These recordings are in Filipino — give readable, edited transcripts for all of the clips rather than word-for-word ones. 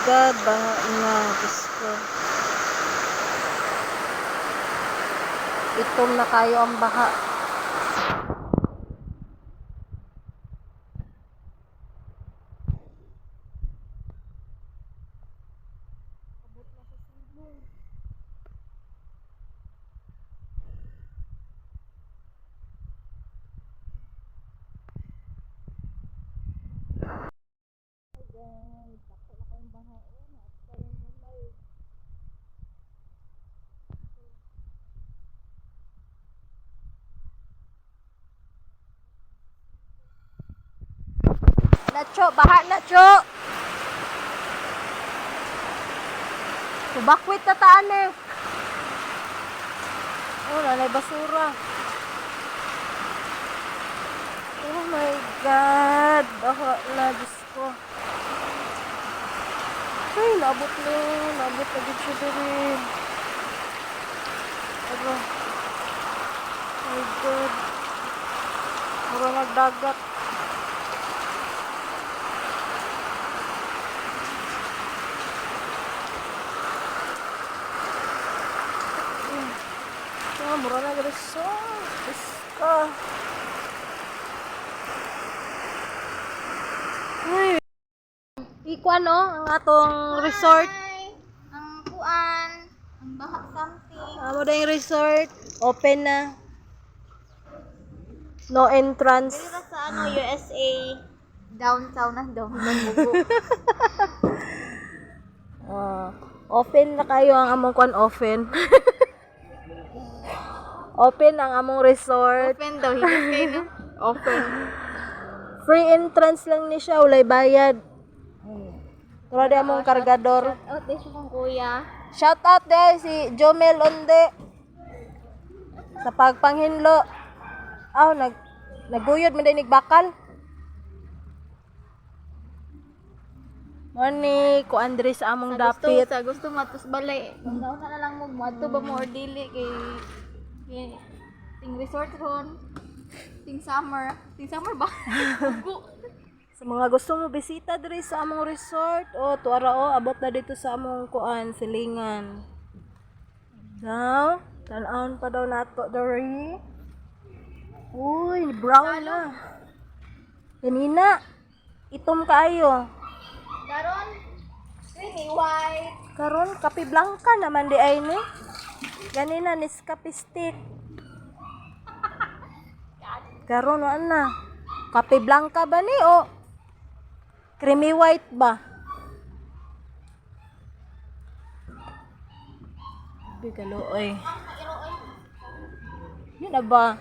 God, baha na. Diyos ko. Itom na kayo ang baha. Nacho, baha na, Cho. Subakwit na taan eh. Oh, nanay basura. Oh my God. Baha na, Diyos ko. Ay, nabot na. Nabot na dito siya din. Ano? Oh my God. Mura nagdagat. Mura na resort. Iska. Uy. Ikuan no, ang atong resort. Ang kuan, ang baha something. Amo na yung resort. Open na. No entrance. Dito sa USA, downtown na downtown bugo. Open na kayo ang among kuan open. Open ang among resort. Open daw, hilis kayo no? Open. Free entrance lang ni siya, walay bayad. Turo di among kargador. Out din siya kong kuya. Shout out there si Jomel Onde. Sa pagpanghinlo. Naguyod man din bakal. Morning, ko Andres sa among dapit. Sa gusto matos balay. Nauna na lang mo, mato ba mo or dili kay ting resort ron. Ting summer ba? Sa mga gusto mo bisita diri sa among resort, tuara abot na dito sa among kuan silingan. Now, tan-aon pa daw nato diri. Uy, brown na. Kanina, itom kayo. Daron, creamy white. Karon kape blanca naman di ay ni. Ganina Nescafe stick. Karon na. Kape blanca ba ni o creamy white ba? Bigaloy. Yun na ba?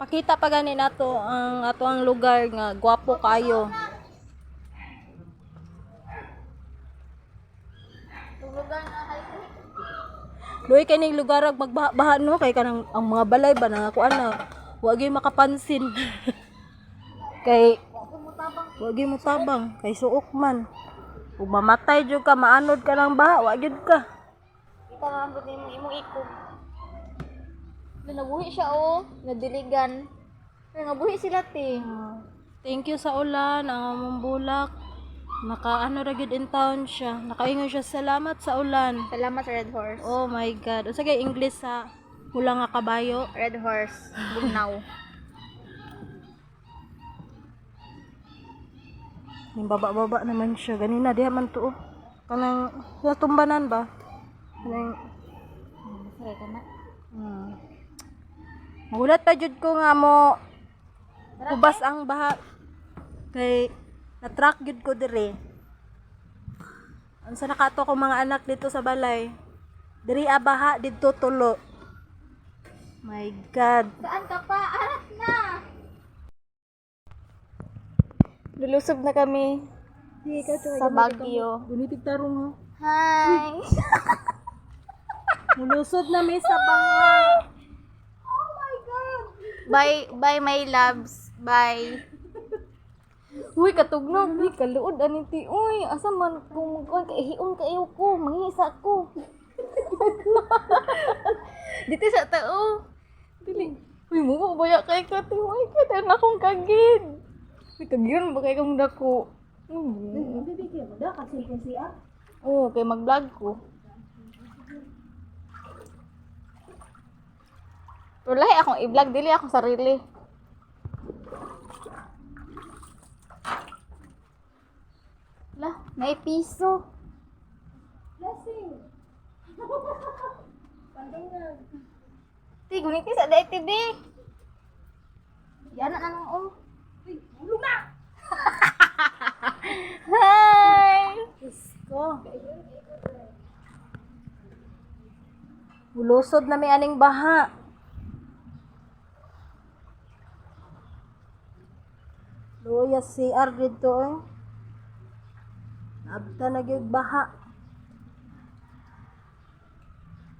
Pakita pa gani nato ang ato ang lugar nga gwapo kayo. Lugar na kayo. Luy kay ning lugar ag magbaha no kay kanang ang mga balay ba na kuan na wa gyud makapansin. Kay wa gyud mo tabang kay suok man. Ug mamatay jud ka maanod ka ng baha wa gyud ka. Kita lang gud imong ikog. Nabuhi siya nadiligan. Nabuhi sila te. Thank you sa ulan ang among bulak. Nakaano ra gyud in town siya. Nakaingon siya salamat sa ulan. Salamat sa Red Horse. Oh my God. Unsa kay English sa hula nga kabayo? Red Horse, Bugnaw. Yung baba-baba naman siya. Ganina diha man to. Kanang sa tumbanan ba? Kanang Sorry ka na. Magulat pa jud ko nga mo ubas ang baha. Kay na-track jud ko dire. Unsa nakato ko mga anak dito sa balay. Diri baha didto tulo. My God. Saan ka pa? Arat na! Lulusob na kami Sa Baguio. Bunitig tarong ho. Hi! Mulusod na mi sa baha. Oh my God! Bye my loves. Bye. Uy, katugnog. Uy, kaluod aning ti. Uy, asa man kung kay hiom kayo ko, mangisa ko. Dito sa tao. Dili. Uy, mo baya kay ka ti. Uy, kada na akong kagid. Uy, kagyan ba kay kong dako. Bibigyan mo da kasi kung siya. Oo, kay mag-vlog ko. Pero lahi akong i-vlog, dili akong sarili. Lah, may piso. Blessing. Pandungan. Ti, guniti sa day TV. Yan na nang Uy, luma. Hi! Isko. Bulusod na may aning baha. Luya CR dito eh. Abta na gyud baha.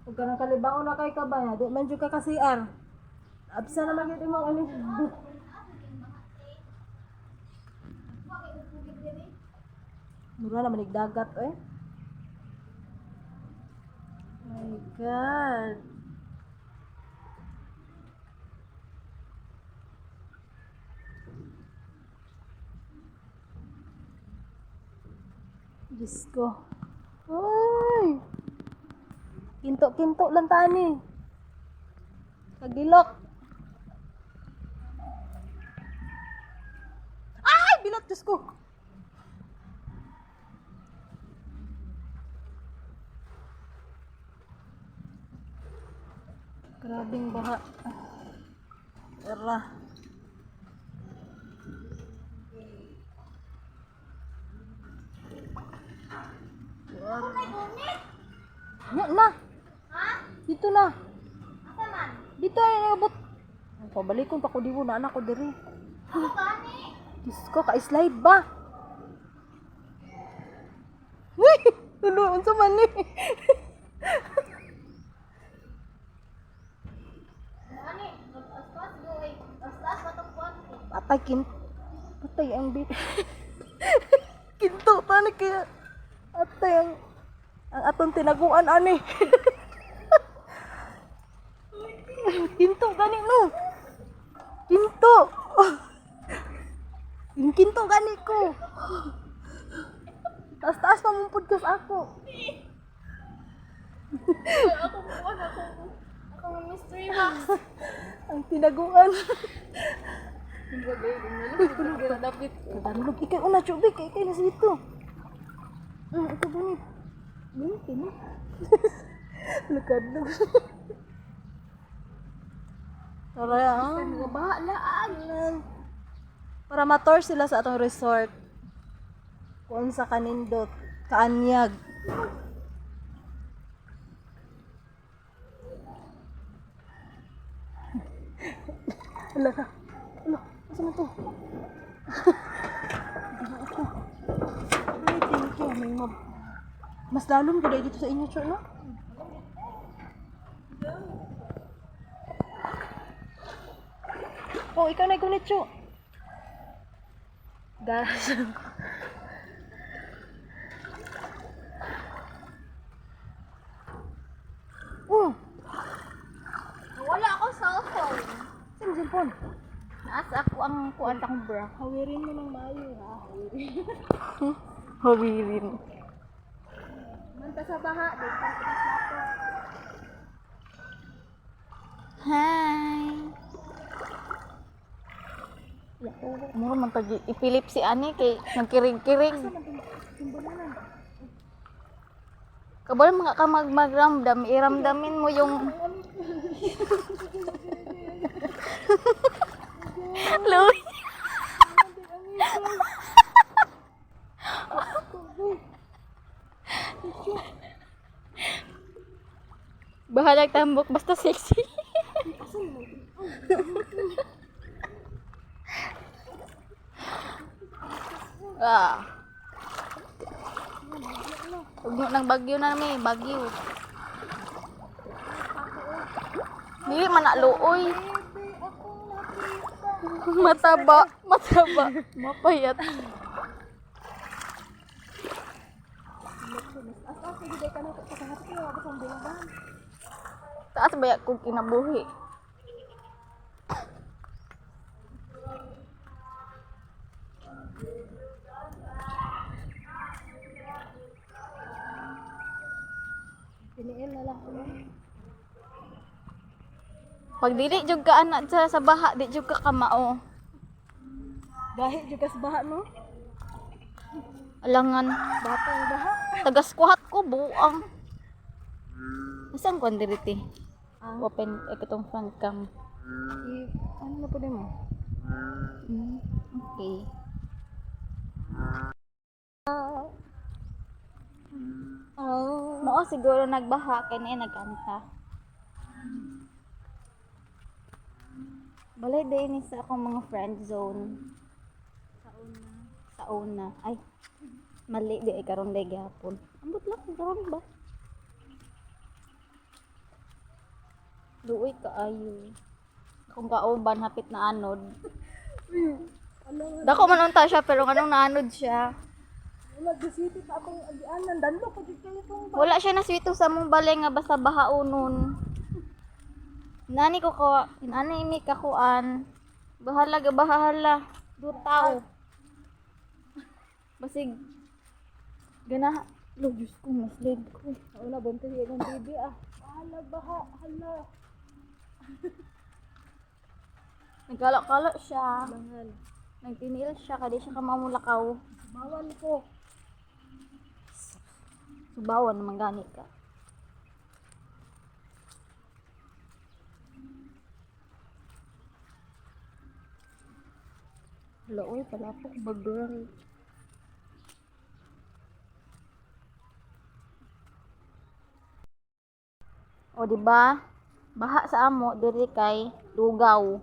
Ug kanang kalibaon na kay kabaya, di man jud ka ka CR. Absa na magyud imong ani. Mura na manig dagat eh. My God. Diyos ko. Uy! Kinto-kinto lang tani. Kagilok. Ay! Bilot, Diyos ko. Grabing baha. Tara. Nya na. Dito na. Dito na nabot. Pabalikon pa ko di mo na anak ko diri. Diyos ko, ka-slide ba? Uy! Tulo, unsa man ni? Patay ang bit. Kinto tani kaya. Atay ang atong tinaguan ani. Kinto gani no. Kinto. Yung kinto gani ko. Taas-taas pa mong podcast ako. Ako ng mystery box. Ang tinaguan. Dapat. Kadalog ikay una chubik kay kay nasa dito. Ito bunit. Bunit ni. Lukadlog. Tara Bahala. para ma-tour sila sa atong resort. Kung sa kanindot, kaanyag. Ala ka. Ala, asa man to? Ay, thank you. May mas lalong ganda dito sa inyo, Cho, no? Oh, ikaw na ikunit, Cho. Gas. Oh, Wala ako cellphone. saan cellphone? Naas ako ang kuan akong bra. Hawirin mo ng mayo, ha? Hawirin. Hawirin. Manta sa baha, dito. Hi. Mura man tagi ipilip si ani kay nagkirig-kirig. Kabal mga ka magramdam, iramdamin mo yung Loy. Bahalag tambok basta sexy. Ugno ng bagyo na may bagyo. Dili man na luoy. Mataba, mapayat. Taas ba kung kinabuhi? Tiniil na lang ko. Pag dili jud ka anak sa baha, di jud ka kamao. Gahi juga sa baha no. Alangan. Batang baha. Tagas-kuhat ko buang. Nasaan ko diriti? Ang Open itong front cam. ano na po din mo? Okay. Oh. Mao siguro nagbaha kay na nagkanta. Balay din ni sa akong mga friend zone. Sa una. Ay, mali di ay karon day gyapon. Ambot lang karon ba? Luoy kaayo. Kung kauban hapit na anod. Dako man unta siya pero anong naanod siya. Wala bisita pa akong agianan danlo pag kayo tong Wala siya na swito sa mong balay nga basta bahaunon. Nani ko inani ini kakuan. Bahala ga bahala. Do tao. Basig gana lo Diyos ko maslid ko. wala buntis yung baby ah. Hala baha, hala. Nagkalak-kalak siya. Mahal. Nagtinil siya kadi siya kamamulakaw. Bawal ko. Subawan naman gani ka. Hala, oy, palapok bagal. O, di ba? Baha sa amo diri kay lugaw.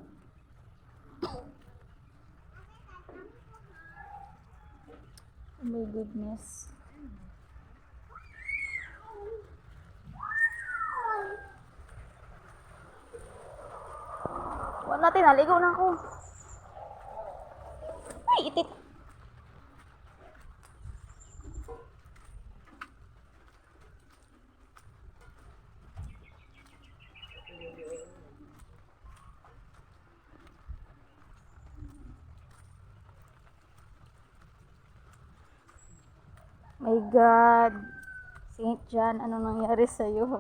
Oh my goodness. Wala natin, naligaw na ako. Ay, itik. My God. Saint John, ano nangyari sa'yo?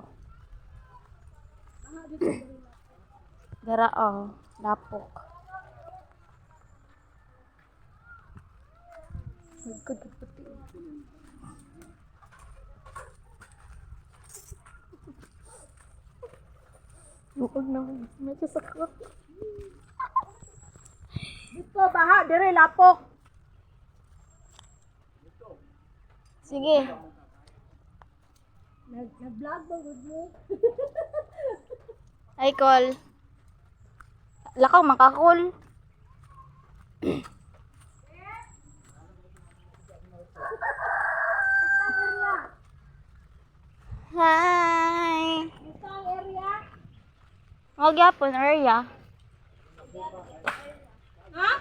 Garaang, lapok. My God, pati. Luog naman. Medyo sakot. Dito baha, dire lapok. Sige. Nag-vlog ba gud mo? Ay, call. Lakaw, makakol. Hi. Dito ang area. Huwag yapon, area. Ha?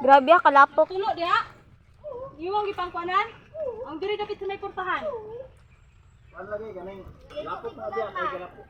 Grabe kalapok. Tulo diha. Iwang gipangkuanan. Ang diri dapat sa may portahan. Ano lagi ganing lapok na diyan ay galapok.